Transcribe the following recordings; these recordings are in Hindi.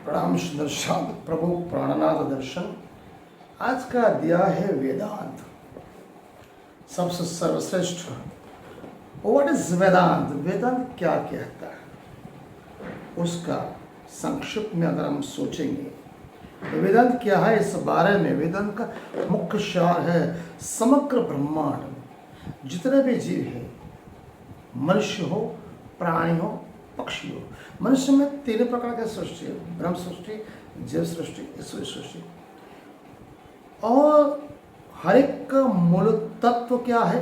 प्रणाम सुंदर शांत प्रभु प्राणनाथ दर्शन। आज का अध्याय है वेदांत, सबसे सर्वश्रेष्ठ। व्हाट इज वेदांत? वेदांत क्या कहता है, उसका संक्षिप्त में अगर हम सोचेंगे तो वेदांत क्या है इस बारे में वेदांत का मुख्य सार है समग्र ब्रह्मांड, जितने भी जीव है, मनुष्य हो, प्राणी हो, पक्षी हो। मनुष्य में तीन प्रकार के सृष्टि है, ब्रह्म सृष्टि, जीव सृष्टि, ईश्वरी सृष्टि। और हर एक का मूल तत्व क्या है?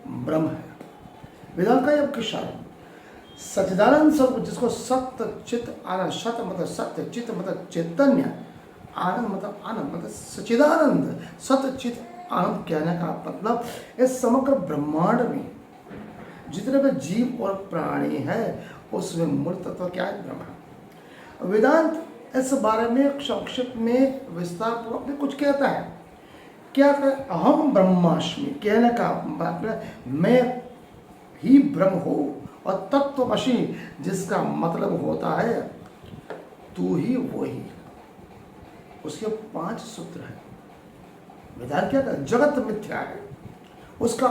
ब्रह्म है। वेदांत का यह किस्सा है सच्चिदानंद स्वरूप, जिसको सत्य चित्त आनंद, सत्य मतलब सत्य, चित्त मतलब चैतन्य, आनंद मतलब आनंद मतलब सच्चिदानंद, सत्य चित्त आनंद कहने का मतलब इस समग्र ब्रह्मांड में जितने भी जीव और प्राणी है उसमें मूल तत्व क्या है? ब्रह्म। वेदांत इस बारे में संक्षिप्त में विस्तार पूर्वक में कुछ कहता है। क्या कहता है? अहम ब्रह्मास्मि कहने का मतलब मैं ही ब्रह्म हो, और तत्वमसि जिसका मतलब होता है तू ही वो ही। उसके 5 सूत्र हैं। वेदांत क्या कहता है? जगत मिथ्या है, उसका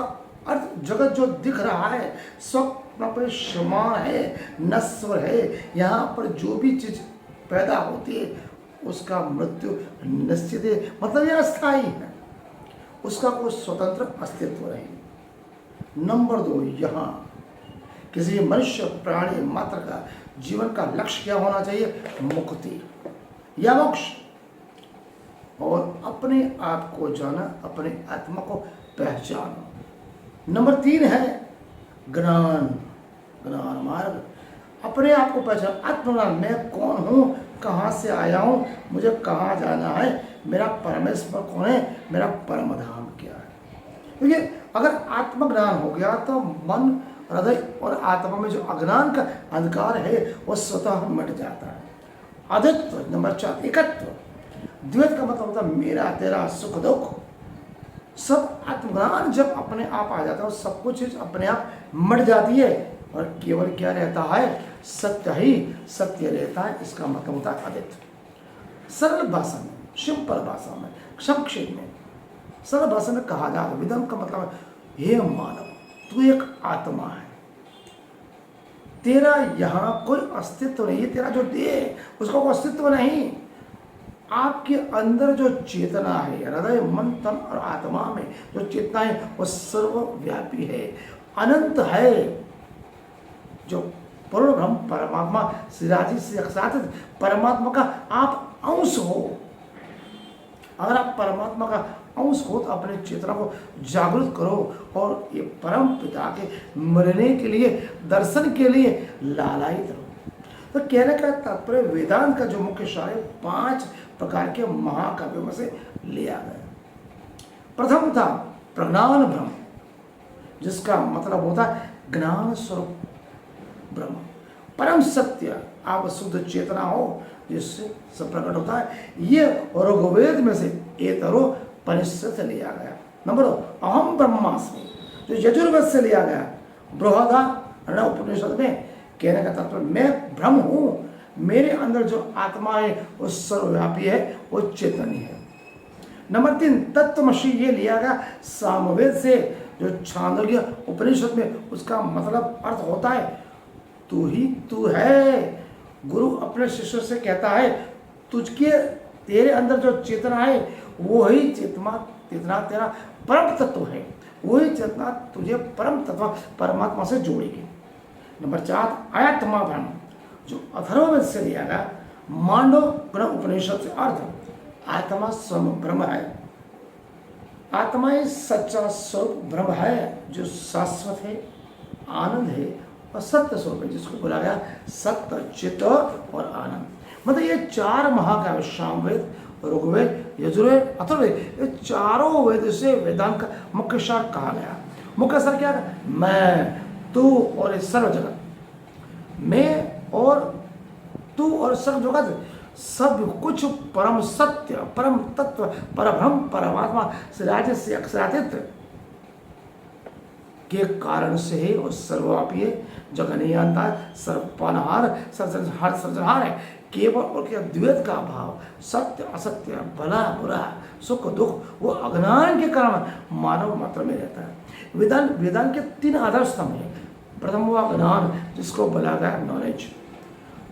अर्थ जगत जो दिख रहा है स्वप्न पर समान है, नश्वर है। यहाँ पर जो भी चीज पैदा होती है उसका मृत्यु निश्चित है, मतलब यह अस्थायी है, उसका कोई स्वतंत्र अस्तित्व नहीं। नंबर 2, यहाँ किसी मनुष्य प्राणी मात्र का जीवन का लक्ष्य क्या होना चाहिए? मुक्ति या मोक्ष, और अपने आप को जाना, अपने आत्मा को पहचाना। नंबर 3 है ज्ञान, ज्ञान मार्ग, अपने आप को पहचान, आत्मज्ञान। मैं कौन हूँ, कहाँ से आया हूँ, मुझे कहाँ जाना है, मेरा परमेश्वर कौन है, मेरा परम धाम क्या है। क्योंकि अगर आत्मज्ञान हो गया तो मन, हृदय और आत्मा में जो अज्ञान का अंधकार है वो स्वतः मिट जाता है। अद्वैत। नंबर 4 एकत्व। द्वैत का मतलब होता है मेरा तेरा, सुख दुख, सब आत्मज्ञान जब अपने आप आ जाता है सब कुछ अपने आप मट जाती है, और केवल क्या रहता है? सत्य ही सत्य रहता है। इसका मतलब होता है अद्वैत। सरल भाषा में, सिंपल भाषा में, संक्षेप में, सरल भाषा में कहा जाता है वेदांत का मतलब है हे मानव, तू एक आत्मा है, तेरा यहाँ कोई अस्तित्व नहीं है। तेरा जो देह है उसका कोई अस्तित्व नहीं। आपके अंदर जो चेतना है, हृदय मन तन और आत्मा में जो चेतना है वो सर्वव्यापी है, अनंत है। जो पूर्ण ब्रह्म परमात्मा श्रीराजी से साक्षात परमात्मा का आप अंश हो। अगर आप परमात्मा का अंश हो तो अपने चेतना को जागृत करो और ये परम पिता के मिलने के लिए, दर्शन के लिए लालायित रहो। तो कहने का तात्पर्य वेदांत का जो मुख्य सार है 5 प्रकार के महाकाव्यों में से लिया गया। प्रथम था प्रज्ञान ब्रह्म, जिसका मतलब होता है ज्ञान स्वरूप ब्रह्म, परम सत्य, आप शुद्ध चेतना हो जिससे सब प्रकट होता है। ये ऋग्वेद में से एतरोपनिषद से लिया गया। नंबर 2 अहम ब्रह्मास्मि, जो यजुर्वेद से लिया गया। बृहदारण्यक उपनिषद में कहने का तात्पर्य मैं ब्रह्म हूँ, मेरे अंदर जो आत्मा है वो सर्वव्यापी है, वो चेतनी है। नंबर 3 तत्वमसि, ये लिया गया सामवेद से, जो छांदोग्य उपनिषद में उसका मतलब अर्थ होता है तू ही तू है। गुरु अपने शिष्य से कहता है तुझके, तेरे अंदर जो चेतना है वो ही चेतना तेरा परम तत्व है, वही चेतना तुझे परम तत्व परमात्मा से जोड़ेगी। नंबर 4 आत्मा ब्रह्म, जो अथर्ववेद से लिया गया। मांडव्य उपनिषद से अर्थ आत्मा स्वयं ब्रह्म है। आत्मा ही सच्चा स्वरूप ब्रह्म है, जो शाश्वत है, आनंद है और सत्य स्वरूप है, जिसको बोला गया सत्य, चित्त और आनंद। मतलब ये 4 महाकाव्य सामवेद, ऋग्वेद, यजुर्वेद, अथर्ववेद, ये चारों वेद से वेदांत का मुख्य सार कहा गया। मुख्य सार क्या है? मैं, तू और सर्व जगत। मैं और तू और सर्व जगत, सब कुछ परम सत्य, परम तत्व, परब्रह्म परमात्मा श्रीराज से अक्षरातीत के कारण से ही वो सर्वव्यापी है, जगह नहीं जानता है, सर्वपालनहार सर्जनहार है। केवल और केवल द्वैत का भाव, सत्य असत्य, भला बुरा, सुख दुख, वो अज्ञान के कारण मानव मात्र में रहता है। वेदांत के 3 आधार स्तंभ हैं। प्रथम हुआ ज्ञान, जिसको बोला गया नॉलेज।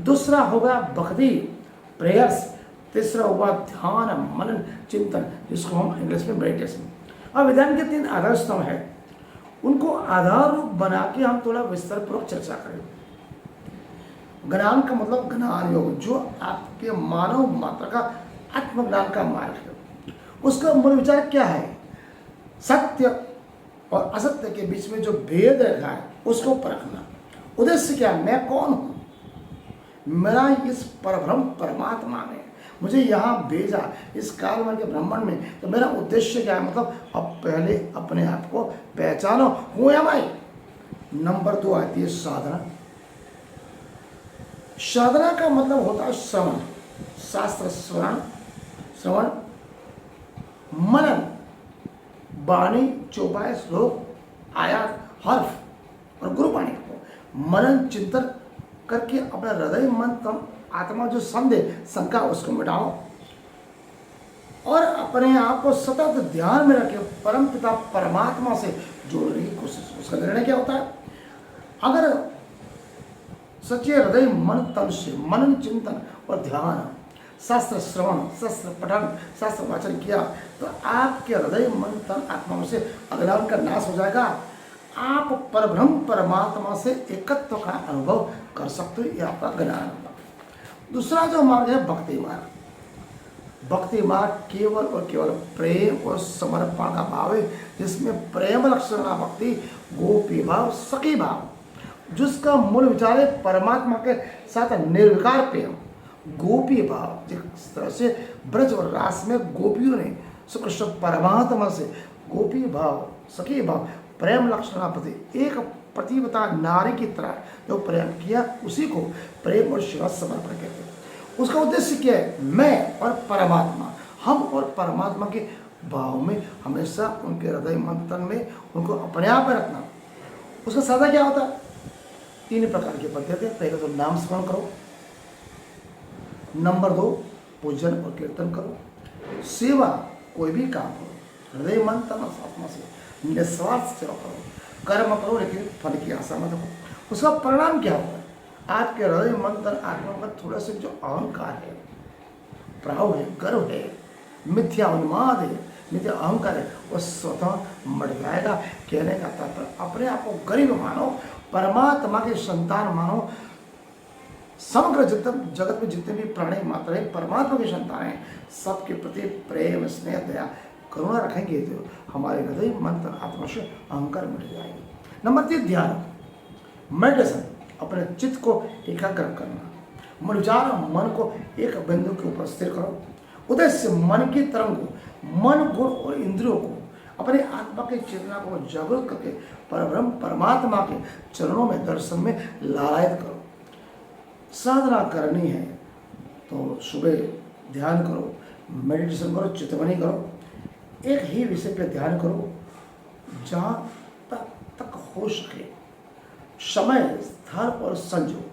दूसरा होगा भक्ति, प्रेयर्स। तीसरा हुआ ध्यान, मनन, चिंतन, जिसको हम इंग्लिश में मेडिटेशन। अब वेदांत के 3 आधार स्तंभ है, उनको आधार रूप बना के हम थोड़ा विस्तार पूर्वक चर्चा करें। ज्ञान का मतलब ज्ञान योग, जो आपके मानव मात्र का आत्मज्ञान का मार्ग है। उसका मूल विचार क्या है? सत्य और असत्य के बीच में जो भेद रखा है उसको परखना। उद्देश्य क्या? मैं कौन हूँ? मेरा इस परब्रह्म परमात्मा ने मुझे यहाँ भेजा इस कालमय के ब्रह्मांड में, तो मेरा उद्देश्य क्या है? मतलब अब पहले अपने आप को पहचानो, हूँ या मैं। नंबर 2 आती है साधना। साधना का मतलब होता है श्रवण, शास्त्र श्रवण, मनन, वाणी, चौपाई, श्लोक, आयात, हर्फ और गुरुवाणी को मनन चिंतन करके अपना हृदय मन तन आत्मा जो संदेह शंका उसको मिटाओ और अपने आप को सतत ध्यान में रखे परम पिता परमात्मा से जोड़ने की कोशिश। उसका निर्णय क्या होता है? अगर सच्चे हृदय मन तन से मनन चिंतन और ध्यान, शास्त्र श्रवण, शास्त्र पठन, शास्त्र वाचन किया तो आपके हृदय मन तन आत्मा से अज्ञान का नाश हो जाएगा। आप परब्रह्म परमात्मा से एकत्व का अनुभव कर सकते हो। ये आपका ज्ञान होगा। दूसरा जो मार्ग है भक्ति मार्ग। भक्ति मार्ग केवल और केवल प्रेम और समर्पण का भाव है, जिसमें प्रेम लक्षण का भक्ति, गोपी भाव, सखी भाव, जिसका मूल विचार है परमात्मा के साथ निर्विकार प्रेम, गोपी भाव। जिस तरह से ब्रज और रास में गोपियों ने श्री कृष्ण परमात्मा से गोपी भाव, सखी भाव, प्रेम लक्षण प्रति एक पतिव्रता नारी की तरह जो प्रेम किया, उसी को प्रेम और सेवा समर्पण कहते हैं। उसका उद्देश्य क्या है? मैं और परमात्मा, हम और परमात्मा के भाव में हमेशा उनके हृदय मंथन में उनको अपने आप में रखना। उसका साधा क्या होता है? 3 प्रकार की पद्धति है। पहले तो नाम स्मरण करो, नंबर 2 पूजन और कीर्तन करो, सेवा कोई भी काम करो हृदय मन तन आत्मा से निस्वार्थ सेवा करो, कर्म करो लेकिन फल की आशा मत करो। उसका परिणाम क्या होगा? आपके हृदय मन तन आत्मा का थोड़ा सा जो अहंकार है, प्राउड है, गर्व है, मिथ्या उन्माद है, मिथ्या अहंकार है, वो स्वतः मर जाएगा। कहने का तात्पर्य अपने आप को गरीब मानो, परमात्मा के संतान मानो। समग्र जगत में जितने भी प्राणी मात्र है परमात्मा के संतान हैं, सबके प्रति प्रेम स्नेह दया करुणा रखेंगे तो हमारे हृदय मन तन आत्मा से अहंकार मिट जाएगी। नंबर 3 ध्यान, मेडिटेशन। अपने चित्त को एकाग्र करना, विचार मन को एक बिंदु के ऊपर स्थिर करो। उद्देश्य मन की तरंग को, मन गुण और इंद्रियों को अपने आत्मा की चेतना को जागृत करके परब्रह्म परमात्मा के चरणों में दर्शन में लालायित करो। साधना करनी है तो सुबह ध्यान करो, मेडिटेशन करो, चितवनी करो, एक ही विषय पे ध्यान करो जहाँ तक हो सके। समय, स्थल और संजोग,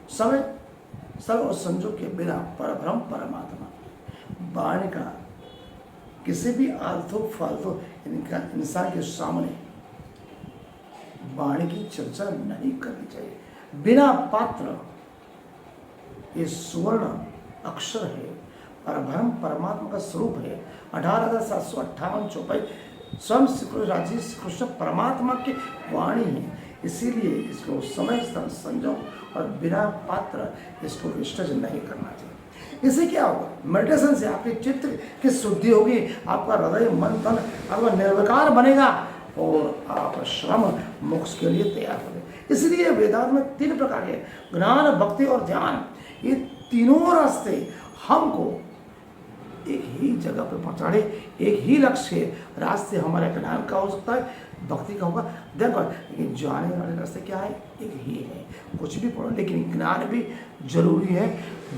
समय स्थल और संजोग के बिना परब्रह्म परमात्मा वाणी का किसी भी आलतू फालतू इंसान के सामने वाणी की चर्चा नहीं करनी चाहिए। बिना पात्र ये सुवर्ण अक्षर है, परब्रह्म परमात्मा का स्वरूप है। 18,758 चौपाई स्वयं श्री कृष्ण परमात्मा की वाणी है, इसीलिए इसको समय स्थल संजोग और बिना पात्र इसको विसर्जन नहीं करना चाहिए। इससे क्या होगा? मेडिटेशन से आपके चित्त की शुद्धि होगी, आपका हृदय मन तन आपका निर्विकार बनेगा और आप श्रम मोक्ष के लिए तैयार होंगे। इसलिए वेदांत में 3 प्रकार के ज्ञान, भक्ति और ध्यान, ये तीनों रास्ते हमको एक ही जगह पर पहुंचाने, एक ही लक्ष्य है। रास्ते हमारे ज्ञान का हो सकता है, भक्ति का होगा, देखो लेकिन जाने वाले रास्ते क्या है? एक ही है। कुछ भी पढ़ो लेकिन ज्ञान भी जरूरी है,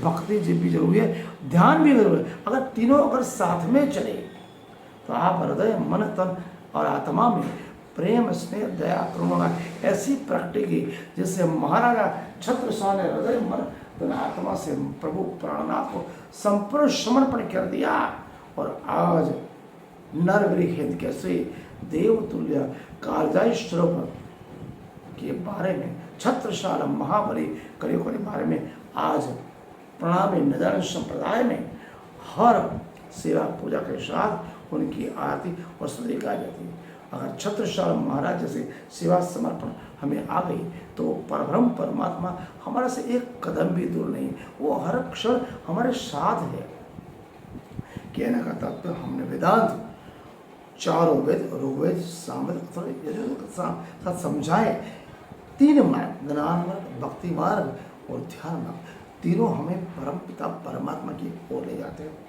भक्ति भी जरूरी है, ध्यान भी जरूरी है। अगर तीनों अगर साथ में चले तो आप हृदय मन तन और आत्मा में प्रेम स्नेह दया करुणा ऐसी प्रकृति की जिससे महाराजा छत्रसाल ने हृदय मन तन आत्मा से प्रभु प्राणनाथ को संपूर्ण समर्पण कर दिया। और आज नरवरी हिंद कैसे देवतुल्य कालजाई स्वरूप के बारे में छत्रसाल महाबली कलियुग के बारे में आज प्रणामी निदान संप्रदाय में हर सेवा पूजा के साथ उनकी आरती और स्तुति गाई जाती है। अगर छत्रसाल महाराज जैसे सेवा समर्पण हमें आ गई तो परब्रह्म परमात्मा हमारे से एक कदम भी दूर नहीं, वो हर क्षण हमारे साथ है। कहने का तात्पर्य हमने वेदांत चारों वेद ऋग्वेद सामवेद अथर्ववेद यजुर्वेद के साथ समझाए। तीन मार्ग, ज्ञान मार्ग, भक्ति मार्ग और ध्यान मार्ग, तीनों हमें परम पिता परमात्मा की ओर ले जाते हैं।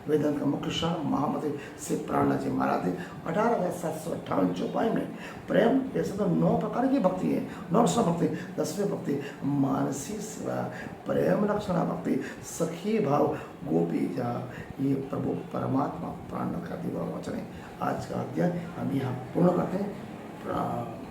वेदांत का मुख्य सार महामति से प्राणनाथ जी महाराज 18,758 चौपाई में प्रेम ऐसे तो 9 प्रकार की भक्ति है। 9 लक्षण भक्ति, 10वीं भक्ति मानसी सेवा, प्रेम लक्षणा भक्ति, सखी भाव, गोपी जा, ये प्रभु परमात्मा प्राणनाथ का दिव्य वचन है। आज का अध्ययन हम यहाँ पूर्ण करते हैं।